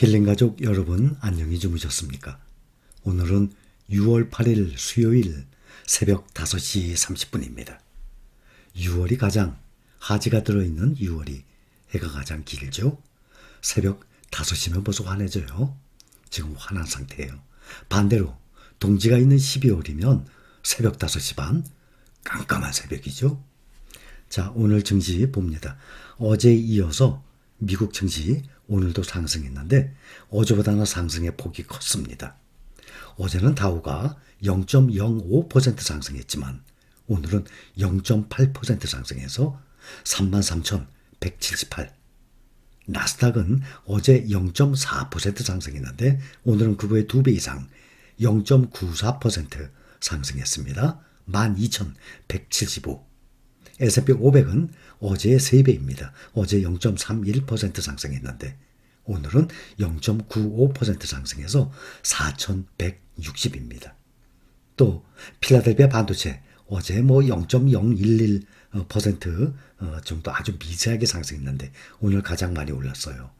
힐링가족 여러분 안녕히 주무셨습니까? 오늘은 6월 8일 수요일 새벽 5시 30분입니다. 6월이 가장 하지가 들어있는 6월이 해가 가장 길죠. 새벽 5시면 벌써 환해져요. 지금 환한 상태예요. 반대로 동지가 있는 12월이면 새벽 5시 반 깜깜한 새벽이죠. 자, 오늘 증시 봅니다. 어제에 이어서 미국 증시 오늘도 상승했는데 어제보다는 상승의 폭이 컸습니다. 어제는 다우가 0.05% 상승했지만 오늘은 0.8% 상승해서 33,178. 나스닥은 어제 0.4% 상승했는데 오늘은 그거의 2배 이상 0.94% 상승했습니다. 12,175. S&P 500은 어제의 3배입니다. 어제 0.31% 상승했는데 오늘은 0.95% 상승해서 4,160입니다. 또 필라델피아 반도체 어제 0.011% 정도 아주 미세하게 상승했는데 오늘 가장 많이 올랐어요.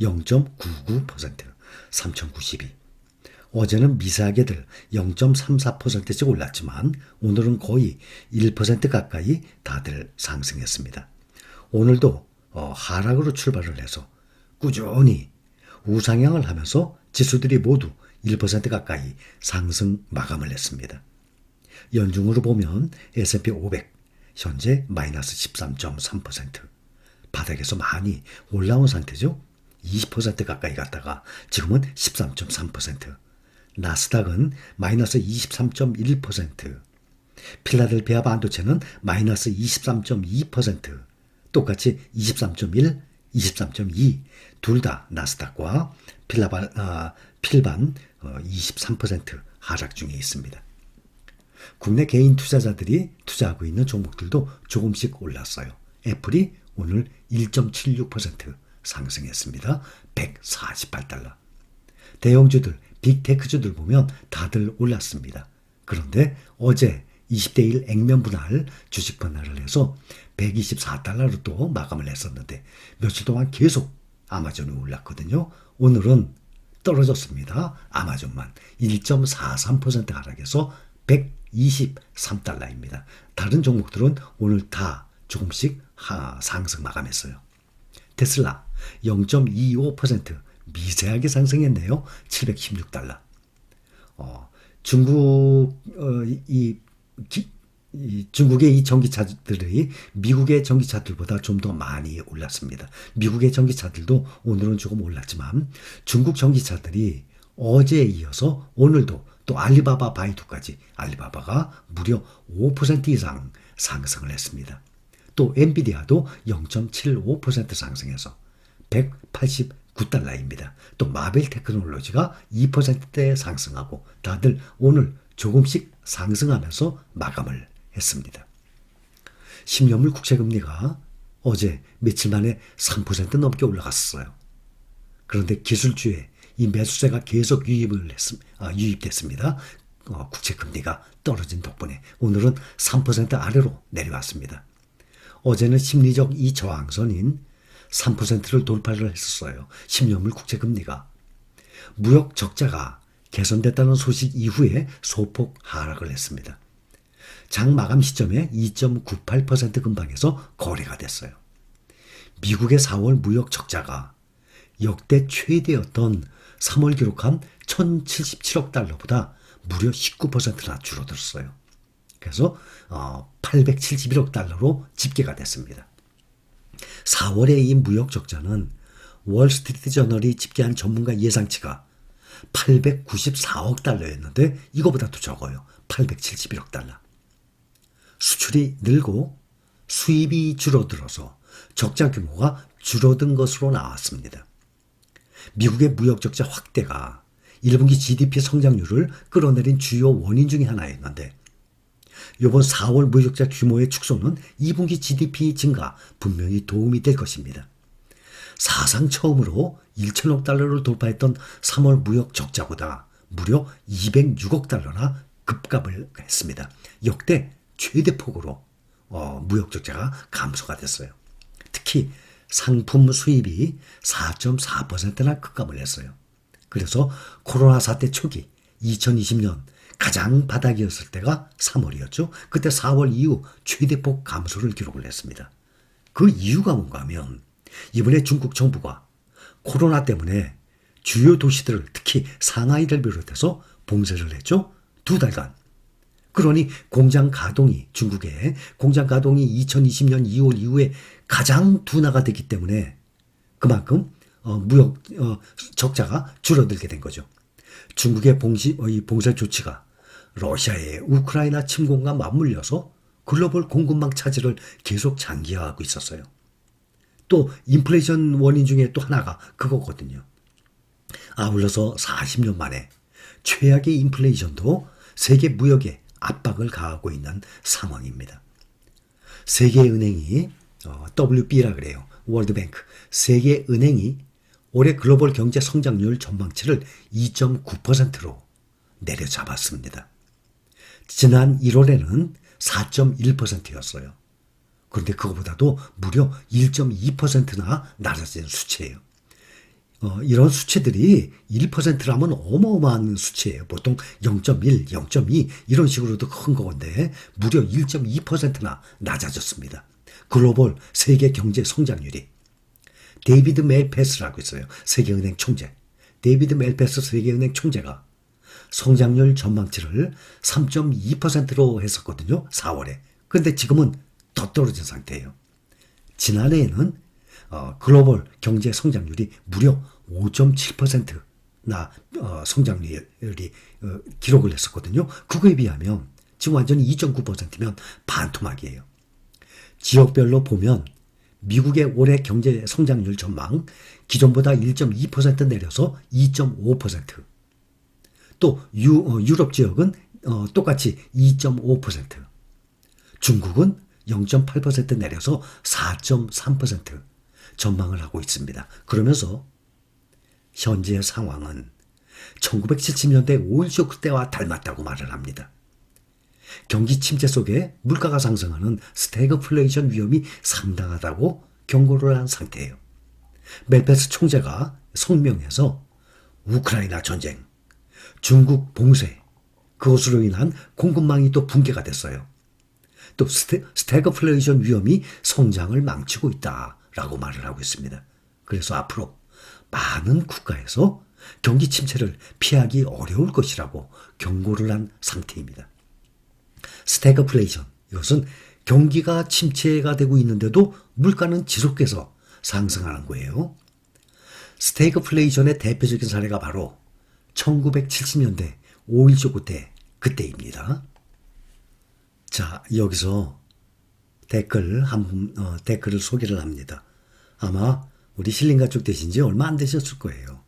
0.99% 3,092. 어제는 미세하게들 0.34%씩 올랐지만 오늘은 거의 1% 가까이 다들 상승했습니다. 오늘도 하락으로 출발을 해서 꾸준히 우상향을 하면서 지수들이 모두 1% 가까이 상승 마감을 했습니다. 연중으로 보면 S&P 500 현재 마이너스 13.3%. 바닥에서 많이 올라온 상태죠. 20% 가까이 갔다가 지금은 13.3%. 나스닥은 마이너스 23.1%, 필라델피아 반도체는 마이너스 23.2%, 똑같이 23.1, 23.2, 둘 다 나스닥과 필반 23% 하락 중에 있습니다. 국내 개인 투자자들이 투자하고 있는 종목들도 조금씩 올랐어요. 애플이 오늘 1.76% 상승했습니다. 148달러. 대형주들, 빅테크주들 보면 다들 올랐습니다. 그런데 어제 20대 1 액면 분할 주식 분할을 해서 124달러로 또 마감을 했었는데 며칠 동안 계속 아마존이 올랐거든요. 오늘은 떨어졌습니다. 아마존만 1.43% 하락해서 123달러입니다. 다른 종목들은 오늘 다 조금씩 상승 마감했어요. 테슬라 0.25% 미세하게 상승했네요. 716달러. 중국의 이 전기차들이 미국의 전기차들보다 좀 더 많이 올랐습니다. 미국의 전기차들도 오늘은 조금 올랐지만 중국 전기차들이 어제에 이어서 오늘도 또 알리바바 바이두까지 알리바바가 무려 5% 이상 상승을 했습니다. 또 엔비디아도 0.75% 상승해서 189달러입니다. 또 마벨 테크놀로지가 2%대 상승하고 다들 오늘 조금씩 상승하면서 마감을 했습니다. 10년물 국채금리가 어제 며칠 만에 3% 넘게 올라갔어요. 그런데 기술주에 이 매수세가 계속 유입됐습니다. 국채금리가 떨어진 덕분에 오늘은 3% 아래로 내려왔습니다. 어제는 심리적 이 저항선인 3%를 돌파를 했었어요. 10년물 국채금리가. 무역 적자가 개선됐다는 소식 이후에 소폭 하락을 했습니다. 장 마감 시점에 2.98% 근방에서 거래가 됐어요. 미국의 4월 무역 적자가 역대 최대였던 3월 기록한 1,077억 달러보다 무려 19%나 줄어들었어요. 그래서 871억 달러로 집계가 됐습니다. 4월의 이 무역 적자는 월스트리트 저널이 집계한 전문가 예상치가 894억 달러였는데 이거보다도 적어요. 871억 달러. 수출이 늘고 수입이 줄어들어서 적자 규모가 줄어든 것으로 나왔습니다. 미국의 무역 적자 확대가 1분기 GDP 성장률을 끌어내린 주요 원인 중에 하나였는데 이번 4월 무역적자 규모의 축소는 2분기 GDP 증가 분명히 도움이 될 것입니다. 사상 처음으로 1천억 달러를 돌파했던 3월 무역 적자보다 무려 206억 달러나 급감을 했습니다. 역대 최대폭으로 무역 적자가 감소가 됐어요. 특히 상품 수입이 4.4%나 급감을 했어요. 그래서 코로나 사태 초기 2020년 가장 바닥이었을 때가 3월이었죠. 그때 4월 이후 최대폭 감소를 기록을 했습니다. 그 이유가 뭔가 하면 이번에 중국 정부가 코로나 때문에 주요 도시들을 특히 상하이를 비롯해서 봉쇄를 했죠. 2달간. 그러니 중국의 공장 가동이 2020년 2월 이후에 가장 둔화가 됐기 때문에 그만큼 무역 적자가 줄어들게 된 거죠. 중국의 봉쇄 조치가 러시아의 우크라이나 침공과 맞물려서 글로벌 공급망 차질을 계속 장기화하고 있었어요. 또 인플레이션 원인 중에 또 하나가 그거거든요. 아울러서 40년 만에 최악의 인플레이션도 세계 무역에 압박을 가하고 있는 상황입니다. 세계은행이 WB라 그래요. 월드뱅크. 세계은행이 올해 글로벌 경제 성장률 전망치를 2.9%로 내려잡았습니다. 지난 1월에는 4.1%였어요. 그런데 그거보다도 무려 1.2%나 낮아진 수치예요. 이런 수치들이 1%라면 어마어마한 수치예요. 보통 0.1, 0.2 이런 식으로도 큰 건데 무려 1.2%나 낮아졌습니다. 글로벌 세계 경제 성장률이. 데이비드 멜패스라고 있어요. 세계은행 총재. 데이비드 멜패스 세계은행 총재가 성장률 전망치를 3.2%로 했었거든요. 4월에. 그런데 지금은 더 떨어진 상태예요. 지난해에는 글로벌 경제 성장률이 무려 5.7%나 성장률이 기록을 했었거든요. 그거에 비하면 지금 완전히 2.9%면 반토막이에요. 지역별로 보면 미국의 올해 경제 성장률 전망 기존보다 1.2% 내려서 2.5%. 또 유럽 지역은 똑같이 2.5%. 중국은 0.8% 내려서 4.3% 전망을 하고 있습니다. 그러면서 현재의 상황은 1970년대 5.16 때와 닮았다고 말을 합니다. 경기 침체 속에 물가가 상승하는 스태그플레이션 위험이 상당하다고 경고를 한 상태예요. 멜패스 총재가 성명에서 우크라이나 전쟁, 중국 봉쇄, 그것으로 인한 공급망이 또 붕괴가 됐어요. 또 스태그플레이션 위험이 성장을 망치고 있다라고 말을 하고 있습니다. 그래서 앞으로 많은 국가에서 경기 침체를 피하기 어려울 것이라고 경고를 한 상태입니다. 스태그플레이션, 이것은 경기가 침체가 되고 있는데도 물가는 지속해서 상승하는 거예요. 스태그플레이션의 대표적인 사례가 바로 1970년대 5.16 때 그때입니다. 자, 여기서 댓글을 소개를 합니다. 아마 우리 신림가족 되신 지 얼마 안 되셨을 거예요.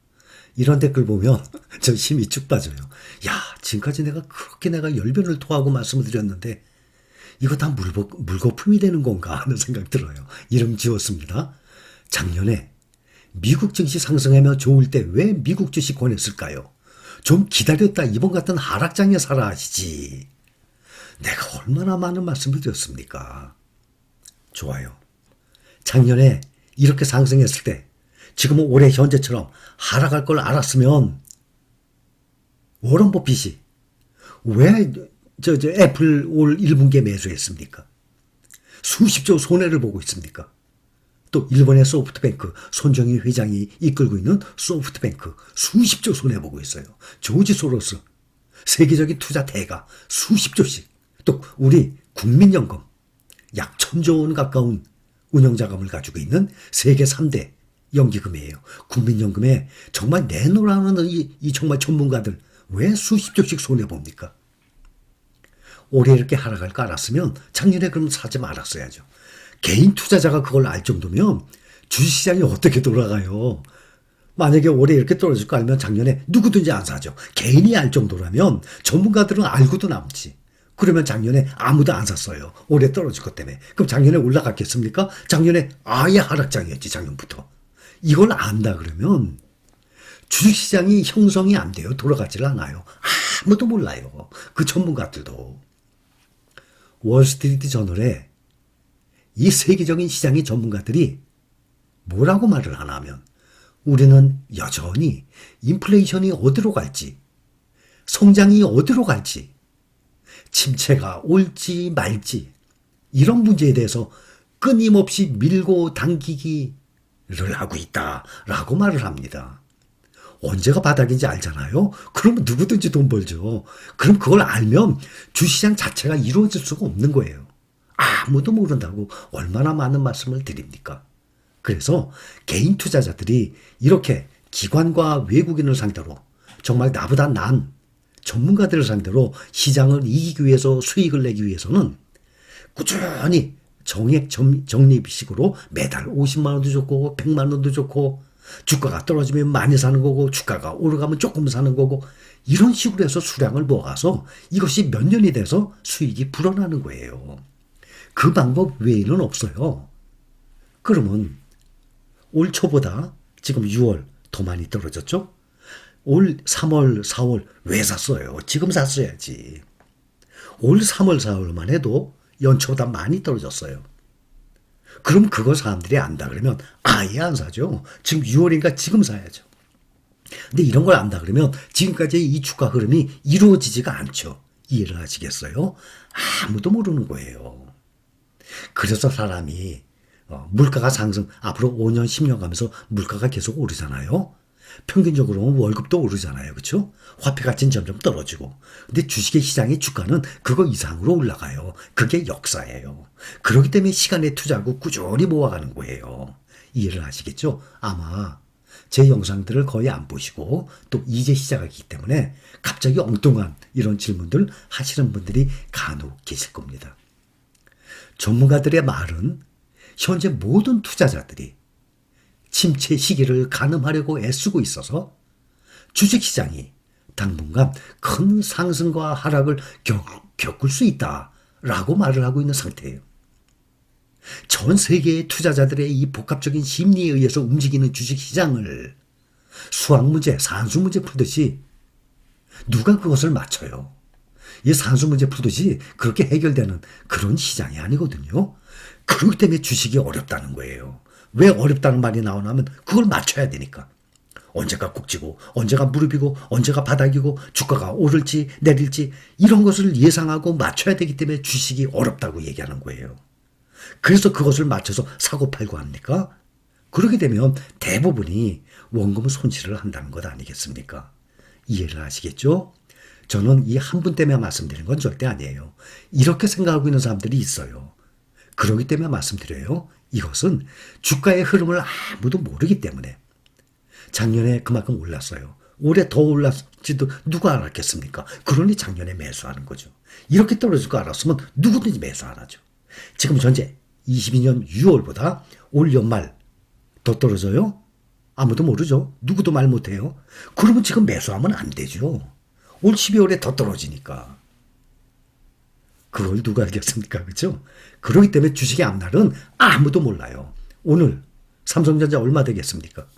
이런 댓글 보면 저 힘이 쭉 빠져요. 야, 지금까지 내가 열변을 토하고 말씀을 드렸는데 이거 다 물거품이 되는 건가 하는 생각 들어요. 이름 지었습니다. 작년에 미국 증시 상승하면 좋을 때 왜 미국 주식 권했을까요? 좀 기다렸다 이번 같은 하락장에 사라 하시지. 내가 얼마나 많은 말씀을 드렸습니까? 좋아요. 작년에 이렇게 상승했을 때 지금은 올해 현재처럼 하락할 걸 알았으면 워런 버핏이 왜 애플 올 1분기에 매수했습니까? 수십조 손해를 보고 있습니까? 또 일본의 소프트뱅크 손정희 회장이 이끌고 있는 소프트뱅크 수십조 손해보고 있어요. 조지 소로스 세계적인 투자 대가 수십조씩, 또 우리 국민연금 약 1,000조 원 가까운 운영자금을 가지고 있는 세계 3대 연기금이에요. 국민연금에 정말 내놓으라는 이 정말 전문가들 왜 수십조씩 손해봅니까? 올해 이렇게 하락할 거 알았으면 작년에 그럼 사지 말았어야죠. 개인 투자자가 그걸 알 정도면 주식시장이 어떻게 돌아가요? 만약에 올해 이렇게 떨어질 거 알면 작년에 누구든지 안 사죠. 개인이 알 정도라면 전문가들은 알고도 남지. 그러면 작년에 아무도 안 샀어요. 올해 떨어질 것 때문에. 그럼 작년에 올라갔겠습니까? 작년에 아예 하락장이었지, 작년부터. 이걸 안다 그러면 주식시장이 형성이 안 돼요. 돌아가질 않아요. 아무도 몰라요. 그 전문가들도. 월스트리트 저널에 이 세계적인 시장의 전문가들이 뭐라고 말을 하나 하면 우리는 여전히 인플레이션이 어디로 갈지, 성장이 어디로 갈지, 침체가 올지 말지 이런 문제에 대해서 끊임없이 밀고 당기기를 하고 있다라고 말을 합니다. 언제가 바닥인지 알잖아요. 그러면 누구든지 돈 벌죠. 그럼 그걸 알면 주시장 자체가 이루어질 수가 없는 거예요. 아무도 모른다고 얼마나 많은 말씀을 드립니까? 그래서 개인 투자자들이 이렇게 기관과 외국인을 상대로 정말 나보다 난 전문가들을 상대로 시장을 이기기 위해서 수익을 내기 위해서는 꾸준히 정액 적립식으로 매달 50만 원도 좋고 100만 원도 좋고 주가가 떨어지면 많이 사는 거고 주가가 오르가면 조금 사는 거고 이런 식으로 해서 수량을 모아서 이것이 몇 년이 돼서 수익이 불어나는 거예요. 그 방법 외에는 없어요. 그러면 올 초보다 지금 6월 더 많이 떨어졌죠? 올 3월, 4월 왜 샀어요? 지금 샀어야지. 올 3월, 4월만 해도 연초보다 많이 떨어졌어요. 그럼 그거 사람들이 안다 그러면 아예 안 사죠. 지금 6월이니까 지금 사야죠. 근데 이런 걸 안다 그러면 지금까지 이 주가 흐름이 이루어지지가 않죠. 이해를 하시겠어요? 아무도 모르는 거예요. 그래서 사람이 물가가 상승, 앞으로 5년, 10년 가면서 물가가 계속 오르잖아요. 평균적으로는 월급도 오르잖아요. 그렇죠? 화폐 가치는 점점 떨어지고. 근데 주식의 시장의 주가는 그거 이상으로 올라가요. 그게 역사예요. 그렇기 때문에 시간에 투자하고 꾸준히 모아가는 거예요. 이해를 하시겠죠? 아마 제 영상들을 거의 안 보시고 또 이제 시작하기 때문에 갑자기 엉뚱한 이런 질문들 하시는 분들이 간혹 계실 겁니다. 전문가들의 말은 현재 모든 투자자들이 침체 시기를 가늠하려고 애쓰고 있어서 주식시장이 당분간 큰 상승과 하락을 겪을 수 있다라고 말을 하고 있는 상태예요. 전 세계의 투자자들의 이 복합적인 심리에 의해서 움직이는 주식시장을 수학문제, 산수문제 풀듯이 누가 그것을 맞춰요. 이 산수문제 풀듯이 그렇게 해결되는 그런 시장이 아니거든요. 그렇기 때문에 주식이 어렵다는 거예요. 왜 어렵다는 말이 나오냐면 그걸 맞춰야 되니까. 언제가 꼭지고 언제가 무릎이고 언제가 바닥이고 주가가 오를지 내릴지 이런 것을 예상하고 맞춰야 되기 때문에 주식이 어렵다고 얘기하는 거예요. 그래서 그것을 맞춰서 사고 팔고 합니까? 그렇게 되면 대부분이 원금 손실을 한다는 것 아니겠습니까? 이해를 하시겠죠? 저는 이 한 분 때문에 말씀드리는 건 절대 아니에요. 이렇게 생각하고 있는 사람들이 있어요. 그렇기 때문에 말씀드려요. 이것은 주가의 흐름을 아무도 모르기 때문에. 작년에 그만큼 올랐어요. 올해 더 올랐지도 누가 알았겠습니까? 그러니 작년에 매수하는 거죠. 이렇게 떨어질 거 알았으면 누구든지 매수 안 하죠. 지금 현재 22년 6월보다 올 연말 더 떨어져요? 아무도 모르죠. 누구도 말 못해요. 그러면 지금 매수하면 안 되죠. 올 12월에 더 떨어지니까. 그걸 누가 알겠습니까? 그렇죠? 그렇기 때문에 주식의 앞날은 아무도 몰라요. 오늘 삼성전자 얼마 되겠습니까?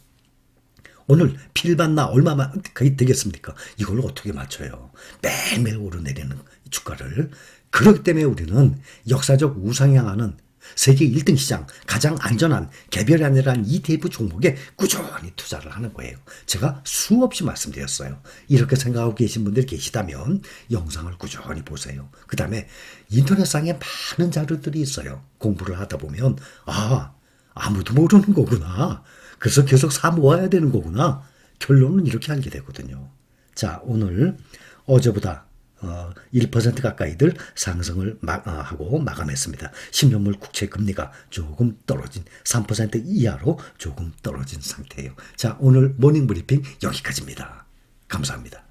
오늘 필반나 얼마 되겠습니까? 이걸 어떻게 맞춰요? 매일매일 오르내리는 주가를. 그렇기 때문에 우리는 역사적 우상향하는 세계 1등 시장, 가장 안전한 개별이 아니라 ETF 종목에 꾸준히 투자를 하는 거예요. 제가 수없이 말씀드렸어요. 이렇게 생각하고 계신 분들 계시다면 영상을 꾸준히 보세요. 그 다음에 인터넷상에 많은 자료들이 있어요. 공부를 하다 보면 아무도 모르는 거구나. 그래서 계속 사 모아야 되는 거구나. 결론은 이렇게 알게 되거든요. 자, 오늘 어제보다 1% 가까이들 상승을 하고 마감했습니다. 10년물 국채 금리가 조금 떨어진 3% 이하로 조금 떨어진 상태예요. 자, 오늘 모닝 브리핑 여기까지입니다. 감사합니다.